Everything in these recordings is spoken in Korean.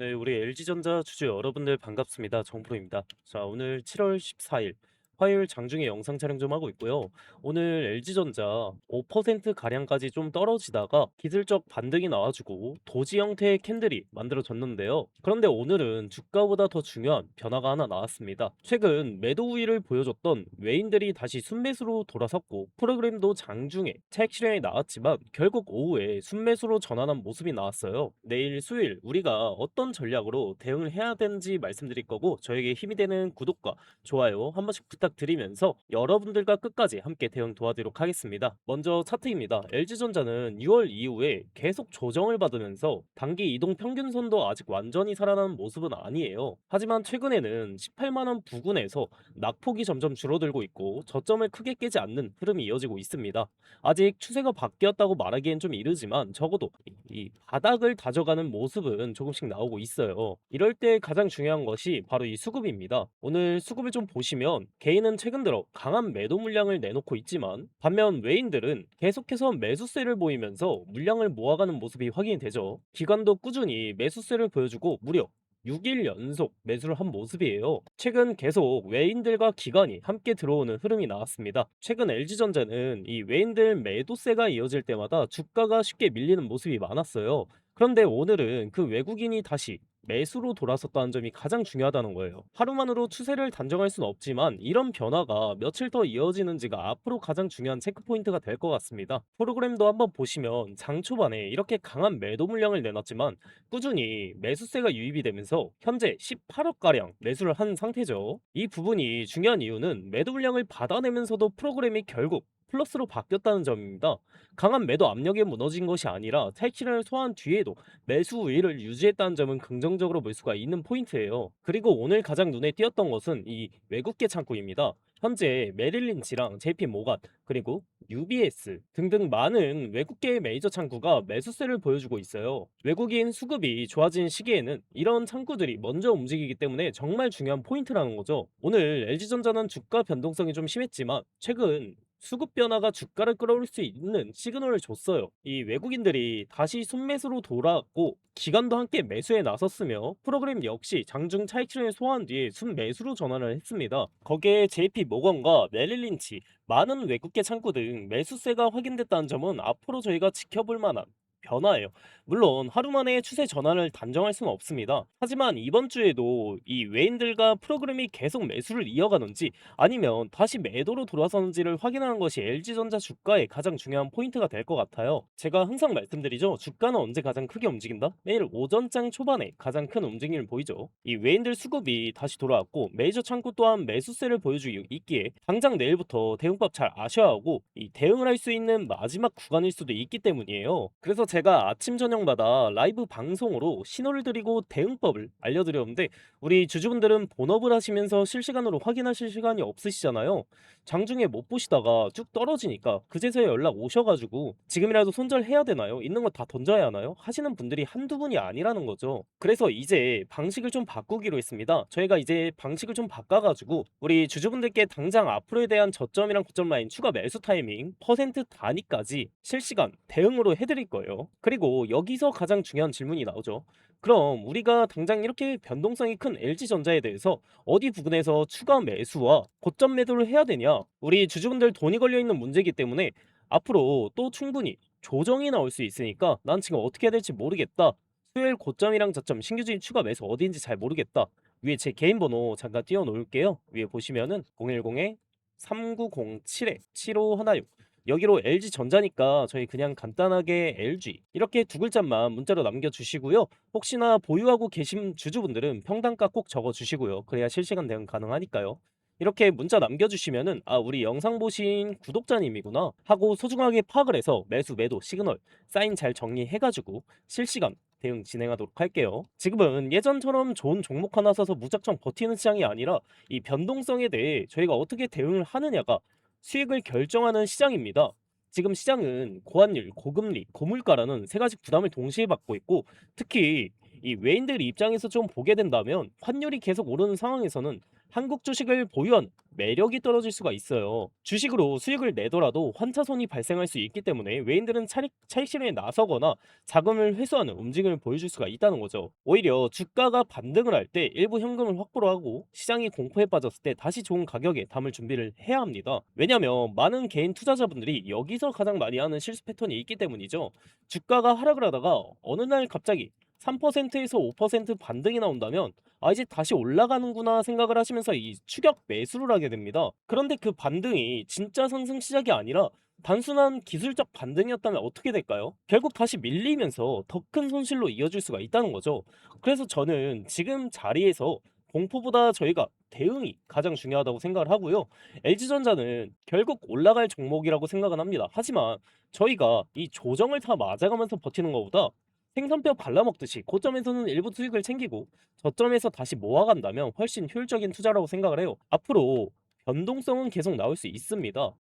네, 우리 LG전자 주주 여러분들 반갑습니다. 정프로입니다. 자, 오늘 7월 14일 화요일 장중에 영상 촬영 좀 하고 있고요. 오늘 LG전자 5% 가량까지 좀 떨어지다가 기술적 반등이 나와주고 도지 형태의 캔들이 만들어졌는데요. 그런데 오늘은 주가보다 더 중요한 변화가 하나 나왔습니다. 최근 매도 우위를 보여줬던 외인들이 다시 순매수로 돌아섰고 프로그램도 장중에 차익 실현이 나왔지만 결국 오후에 순매수로 전환한 모습이 나왔어요. 내일 수요일 우리가 어떤 전략으로 대응을 해야 되는지 말씀드릴 거고, 저에게 힘이 되는 구독과 좋아요 한 번씩 부탁드리면서 여러분들과 끝까지 함께 대응 도와드리도록 하겠습니다. 먼저 차트입니다. LG전자는 6월 이후에 계속 조정을 받으면서 단기 이동 평균선도 아직 완전히 살아나는 모습은 아니에요. 하지만 최근에는 18만원 부근에서 낙폭이 점점 줄어들고 있고 저점을 크게 깨지 않는 흐름이 이어지고 있습니다. 아직 추세가 바뀌었다고 말하기엔 좀 이르지만 적어도 이 바닥을 다져가는 모습은 조금씩 나오고 있어요. 이럴 때 가장 중요한 것이 바로 이 수급입니다. 오늘 수급을 좀 보시면 개인은 최근 들어 강한 매도 물량을 내놓고 있지만, 반면 외인들은 계속해서 매수세를 보이면서 물량을 모아가는 모습이 확인이 되죠. 기관도 꾸준히 매수세를 보여주고 무려 6일 연속 매수를 한 모습이에요. 최근 계속 외인들과 기관이 함께 들어오는 흐름이 나왔습니다. 최근 LG전자는 이 외인들 매도세가 이어질 때마다 주가가 쉽게 밀리는 모습이 많았어요. 그런데 오늘은 그 외국인이 다시 매수로 돌아섰다는 점이 가장 중요하다는 거예요. 하루만으로 추세를 단정할 수는 없지만 이런 변화가 며칠 더 이어지는지가 앞으로 가장 중요한 체크포인트가 될 것 같습니다. 프로그램도 한번 보시면 장 초반에 이렇게 강한 매도 물량을 내놨지만 꾸준히 매수세가 유입이 되면서 현재 18억가량 매수를 한 상태죠. 이 부분이 중요한 이유는 매도 물량을 받아내면서도 프로그램이 결국 플러스로 바뀌었다는 점입니다. 강한 매도 압력에 무너진 것이 아니라 탈출을 소화한 뒤에도 매수 우위를 유지했다는 점은 긍정적으로 볼 수가 있는 포인트예요. 그리고 오늘 가장 눈에 띄었던 것은 이 외국계 창구입니다. 현재 메릴린치랑 JP 모간, 그리고 UBS 등등 많은 외국계의 메이저 창구가 매수세를 보여주고 있어요. 외국인 수급이 좋아진 시기에는 이런 창구들이 먼저 움직이기 때문에 정말 중요한 포인트라는 거죠. 오늘 LG전자는 주가 변동성이 좀 심했지만 최근 수급 변화가 주가를 끌어올릴 수 있는 시그널을 줬어요. 이 외국인들이 다시 순매수로 돌아왔고 기관도 함께 매수에 나섰으며 프로그램 역시 장중 차익 실현을 소화한 뒤에 순매수로 전환을 했습니다. 거기에 JP 모건과 메릴린치, 많은 외국계 창구 등 매수세가 확인됐다는 점은 앞으로 저희가 지켜볼 만한 변화예요. 물론 하루 만에 추세 전환을 단정할 수는 없습니다. 하지만 이번 주에도 이 외인들과 프로그램이 계속 매수를 이어가는지 아니면 다시 매도로 돌아서는지를 확인하는 것이 LG전자 주가의 가장 중요한 포인트가 될 것 같아요. 제가 항상 말씀드리죠. 주가는 언제 가장 크게 움직인다? 매일 오전장 초반에 가장 큰 움직임을 보이죠. 이 외인들 수급이 다시 돌아왔고 메이저 창구 또한 매수세를 보여주고 있기에 당장 내일부터 대응법 잘 아셔야 하고, 이 대응을 할 수 있는 마지막 구간일 수도 있기 때문이에요. 그래서 제가 아침 저녁마다 라이브 방송으로 신호를 드리고 대응법을 알려드렸는데, 우리 주주분들은 본업을 하시면서 실시간으로 확인하실 시간이 없으시잖아요. 장중에 못 보시다가 쭉 떨어지니까 그제서야 연락 오셔가지고 지금이라도 손절해야 되나요? 있는 거 다 던져야 하나요? 하시는 분들이 한두 분이 아니라는 거죠. 그래서 이제 방식을 좀 바꾸기로 했습니다. 저희가 이제 방식을 좀 바꿔가지고 우리 주주분들께 당장 앞으로에 대한 저점이랑 고점 라인 추가 매수 타이밍 퍼센트 단위까지 실시간 대응으로 해드릴 거예요. 그리고 여기서 가장 중요한 질문이 나오죠. 그럼 우리가 당장 이렇게 변동성이 큰 LG전자에 대해서 어디 부분에서 추가 매수와 고점 매도를 해야 되냐? 우리 주주분들 돈이 걸려 있는 문제이기 때문에 앞으로 또 충분히 조정이 나올 수 있으니까 난 지금 어떻게 해야 될지 모르겠다. 수요일 고점이랑 저점 신규주의 추가 매수 어디인지 잘 모르겠다. 위에 제 개인 번호 잠깐 띄워 놓을게요. 위에 보시면은 010-3907-7516, 여기로 LG전자니까 저희 그냥 간단하게 LG 이렇게 두 글자만 문자로 남겨주시고요. 혹시나 보유하고 계신 주주분들은 평단가 꼭 적어주시고요. 그래야 실시간 대응 가능하니까요. 이렇게 문자 남겨주시면은 아, 우리 영상 보신 구독자님이구나 하고 소중하게 파악을 해서 매수 매도 시그널 사인 잘 정리해가지고 실시간 대응 진행하도록 할게요. 지금은 예전처럼 좋은 종목 하나 사서 무작정 버티는 시장이 아니라 이 변동성에 대해 저희가 어떻게 대응을 하느냐가 수익을 결정하는 시장입니다. 지금 시장은 고환율, 고금리, 고물가라는 세 가지 부담을 동시에 받고 있고, 특히 이 외인들 입장에서 좀 보게 된다면 환율이 계속 오르는 상황에서는 한국 주식을 보유한 매력이 떨어질 수가 있어요. 주식으로 수익을 내더라도 환차손이 발생할 수 있기 때문에 외인들은 차익 실현에 나서거나 자금을 회수하는 움직임을 보여줄 수가 있다는 거죠. 오히려 주가가 반등을 할 때 일부 현금을 확보를 하고 시장이 공포에 빠졌을 때 다시 좋은 가격에 담을 준비를 해야 합니다. 왜냐하면 많은 개인 투자자분들이 여기서 가장 많이 하는 실수 패턴이 있기 때문이죠. 주가가 하락을 하다가 어느 날 갑자기 3%에서 5% 반등이 나온다면 이제 다시 올라가는구나 생각을 하시면서 이 추격 매수를 하게 됩니다. 그런데 그 반등이 진짜 상승 시작이 아니라 단순한 기술적 반등이었다면 어떻게 될까요? 결국 다시 밀리면서 더 큰 손실로 이어질 수가 있다는 거죠. 그래서 저는 지금 자리에서 공포보다 저희가 대응이 가장 중요하다고 생각을 하고요. LG전자는 결국 올라갈 종목이라고 생각은 합니다. 하지만 저희가 이 조정을 다 맞아가면서 버티는 것보다 생선뼈 발라먹듯이 고점에서는 일부 수익을 챙기고 저점에서 다시 모아간다면 훨씬 효율적인 투자라고 생각을 해요. 앞으로 변동성은 계속 나올 수 있습니다.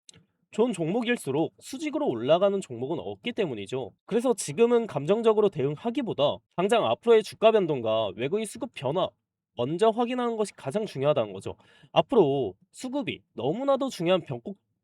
좋은 종목일수록 수직으로 올라가는 종목은 없기 때문이죠. 그래서 지금은 감정적으로 대응하기보다 당장 앞으로의 주가 변동과 외국인 수급 변화 먼저 확인하는 것이 가장 중요하다는 거죠. 앞으로 수급이 너무나도 중요한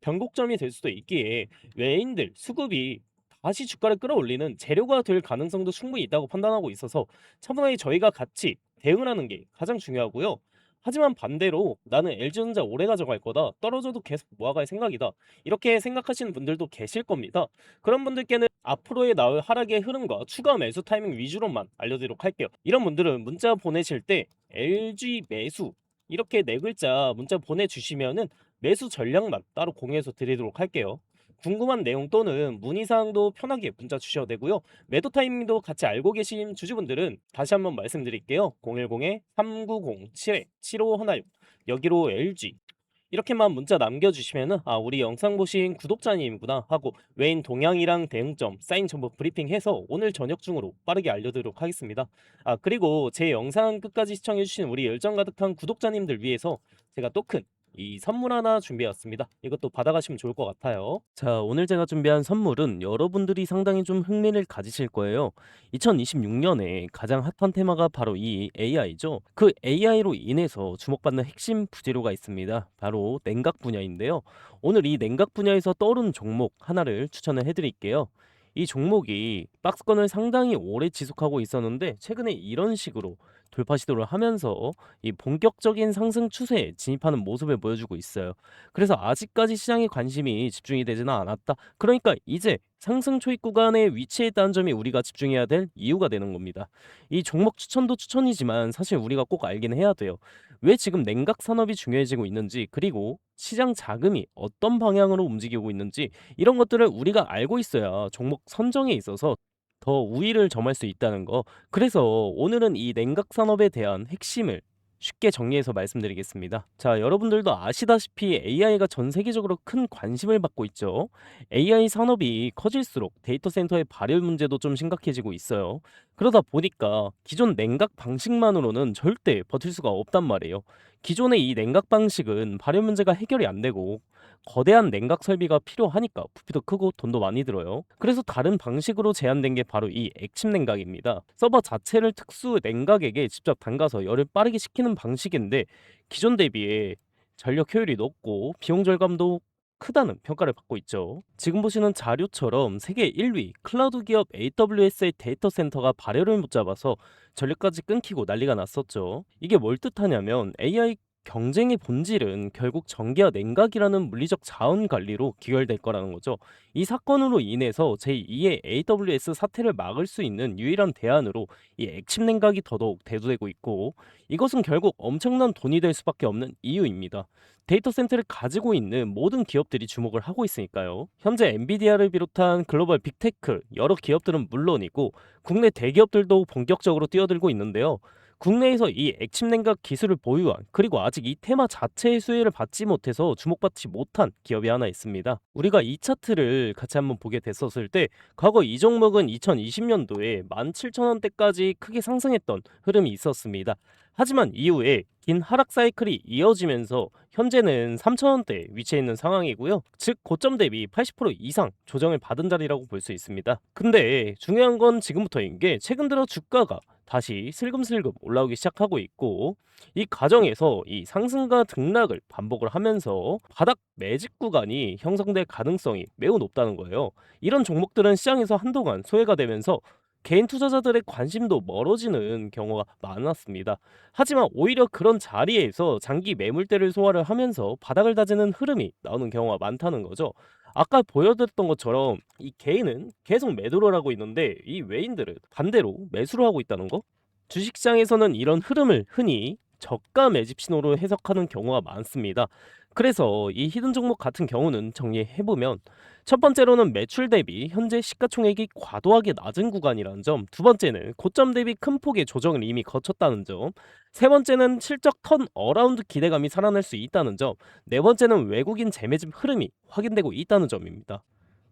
변곡점이 될 수도 있기에 외인들 수급이 다시 주가를 끌어올리는 재료가 될 가능성도 충분히 있다고 판단하고 있어서 차분하게 저희가 같이 대응을 하는 게 가장 중요하고요. 하지만 반대로 나는 LG전자 오래 가져갈 거다. 떨어져도 계속 모아갈 생각이다. 이렇게 생각하시는 분들도 계실 겁니다. 그런 분들께는 앞으로의 나의 하락의 흐름과 추가 매수 타이밍 위주로만 알려드리도록 할게요. 이런 분들은 문자 보내실 때 LG 매수 이렇게 네 글자 문자 보내주시면은 매수 전략만 따로 공유해서 드리도록 할게요. 궁금한 내용 또는 문의사항도 편하게 문자 주셔도 되고요. 매도 타이밍도 같이 알고 계신 주주분들은 다시 한번 말씀드릴게요. 010-3907-7516 여기로 LG 이렇게만 문자 남겨주시면은 우리 영상 보신 구독자님이구나 하고 외인 동향이랑 대응점 사인 정보 브리핑해서 오늘 저녁 중으로 빠르게 알려드리도록 하겠습니다. 그리고 제 영상 끝까지 시청해주신 우리 열정 가득한 구독자님들 위해서 제가 또 큰 이 선물 하나 준비해왔습니다. 이것도 받아가시면 좋을 것 같아요. 자, 오늘 제가 준비한 선물은 여러분들이 상당히 좀 흥미를 가지실 거예요. 2026년에 가장 핫한 테마가 바로 이 AI죠. 그 AI로 인해서 주목받는 핵심 부재료가 있습니다. 바로 냉각 분야인데요. 오늘 이 냉각 분야에서 떠오른 종목 하나를 추천을 해드릴게요. 이 종목이 박스권을 상당히 오래 지속하고 있었는데 최근에 이런 식으로 돌파 시도를 하면서 이 본격적인 상승 추세에 진입하는 모습을 보여주고 있어요. 그래서 아직까지 시장에 관심이 집중이 되지는 않았다. 그러니까 이제 상승 초입 구간에 위치해 있다는 점이 우리가 집중해야 될 이유가 되는 겁니다. 이 종목 추천도 추천이지만 사실 우리가 꼭 알긴 해야 돼요. 왜 지금 냉각 산업이 중요해지고 있는지, 그리고 시장 자금이 어떤 방향으로 움직이고 있는지, 이런 것들을 우리가 알고 있어야 종목 선정에 있어서 더 우위를 점할 수 있다는 거. 그래서 오늘은 이 냉각 산업에 대한 핵심을 쉽게 정리해서 말씀드리겠습니다. 자, 여러분들도 아시다시피 AI가 전 세계적으로 큰 관심을 받고 있죠. AI 산업이 커질수록 데이터 센터의 발열 문제도 좀 심각해지고 있어요. 그러다 보니까 기존 냉각 방식만으로는 절대 버틸 수가 없단 말이에요. 기존의 이 냉각 방식은 발열 문제가 해결이 안 되고 거대한 냉각 설비가 필요하니까 부피도 크고 돈도 많이 들어요. 그래서 다른 방식으로 제한된 게 바로 이 액침 냉각입니다. 서버 자체를 특수 냉각액에 직접 담가서 열을 빠르게 식히는 방식인데 기존 대비에 전력 효율이 높고 비용 절감도 크다는 평가를 받고 있죠. 지금 보시는 자료처럼 세계 1위 클라우드 기업 AWS의 데이터 센터가 발열을 못 잡아서 전력까지 끊기고 난리가 났었죠. 이게 뭘 뜻하냐면 AI 경쟁의 본질은 결국 전기와 냉각이라는 물리적 자원 관리로 귀결될 거라는 거죠. 이 사건으로 인해서 제2의 AWS 사태를 막을 수 있는 유일한 대안으로 이 액침 냉각이 더더욱 대두되고 있고, 이것은 결국 엄청난 돈이 될 수밖에 없는 이유입니다. 데이터 센터를 가지고 있는 모든 기업들이 주목을 하고 있으니까요. 현재 엔비디아를 비롯한 글로벌 빅테크 여러 기업들은 물론이고 국내 대기업들도 본격적으로 뛰어들고 있는데요. 국내에서 이 액침 냉각 기술을 보유한, 그리고 아직 이 테마 자체의 수혜를 받지 못해서 주목받지 못한 기업이 하나 있습니다. 우리가 이 차트를 같이 한번 보게 됐었을 때 과거 이 종목은 2020년도에 17,000원대까지 크게 상승했던 흐름이 있었습니다. 하지만 이후에 긴 하락 사이클이 이어지면서 현재는 3,000원대에 위치해 있는 상황이고요. 즉 고점 대비 80% 이상 조정을 받은 자리라고 볼 수 있습니다. 근데 중요한 건 지금부터인 게 최근 들어 주가가 다시 슬금슬금 올라오기 시작하고 있고, 이 과정에서 이 상승과 등락을 반복을 하면서 바닥 매집 구간이 형성될 가능성이 매우 높다는 거예요. 이런 종목들은 시장에서 한동안 소외가 되면서 개인 투자자들의 관심도 멀어지는 경우가 많았습니다. 하지만 오히려 그런 자리에서 장기 매물대를 소화를 하면서 바닥을 다지는 흐름이 나오는 경우가 많다는 거죠. 아까 보여드렸던 것처럼 이 개인은 계속 매도를 하고 있는데 이 외인들은 반대로 매수를 하고 있다는 거. 주식시장에서는 이런 흐름을 흔히 저가 매집 신호로 해석하는 경우가 많습니다. 그래서 이 히든 종목 같은 경우는 정리해보면, 첫 번째로는 매출 대비 현재 시가총액이 과도하게 낮은 구간이라는 점, 두 번째는 고점 대비 큰 폭의 조정을 이미 거쳤다는 점, 세 번째는 실적 턴 어라운드 기대감이 살아날 수 있다는 점, 네 번째는 외국인 재매집 흐름이 확인되고 있다는 점입니다.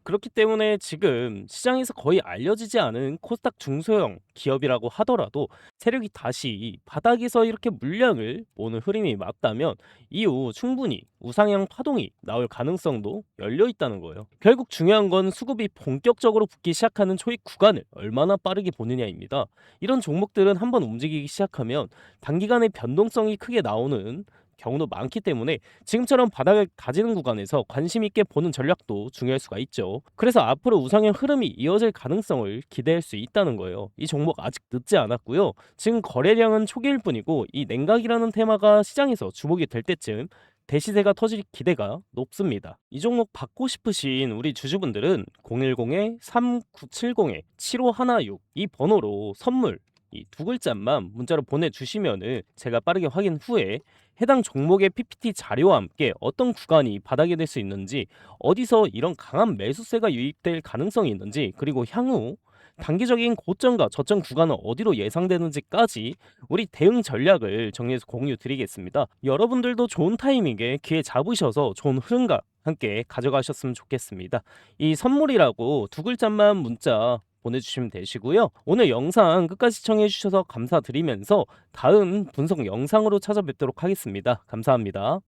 그렇기 때문에 지금 시장에서 거의 알려지지 않은 코스닥 중소형 기업이라고 하더라도 세력이 다시 바닥에서 이렇게 물량을 모는 흐름이 맞다면 이후 충분히 우상향 파동이 나올 가능성도 열려 있다는 거예요. 결국 중요한 건 수급이 본격적으로 붙기 시작하는 초입 구간을 얼마나 빠르게 보느냐입니다. 이런 종목들은 한번 움직이기 시작하면 단기간에 변동성이 크게 나오는 경우도 많기 때문에 지금처럼 바닥을 다지는 구간에서 관심 있게 보는 전략도 중요할 수가 있죠. 그래서 앞으로 우상향 흐름이 이어질 가능성을 기대할 수 있다는 거예요. 이 종목 아직 늦지 않았고요. 지금 거래량은 초기일 뿐이고 이 냉각이라는 테마가 시장에서 주목이 될 때쯤 대시세가 터질 기대가 높습니다. 이 종목 받고 싶으신 우리 주주분들은 010-3970-7516 이 번호로 선물 이 두 글자만 문자로 보내주시면은 제가 빠르게 확인 후에 해당 종목의 PPT 자료와 함께 어떤 구간이 바닥이 될 수 있는지, 어디서 이런 강한 매수세가 유입될 가능성이 있는지, 그리고 향후 단기적인 고점과 저점 구간은 어디로 예상되는지까지 우리 대응 전략을 정리해서 공유 드리겠습니다. 여러분들도 좋은 타이밍에 기회 잡으셔서 좋은 흐름과 함께 가져가셨으면 좋겠습니다. 이 선물이라고 두 글자만 문자 보내주시면 되시고요. 오늘 영상 끝까지 시청해주셔서 감사드리면서 다음 분석 영상으로 찾아뵙도록 하겠습니다. 감사합니다.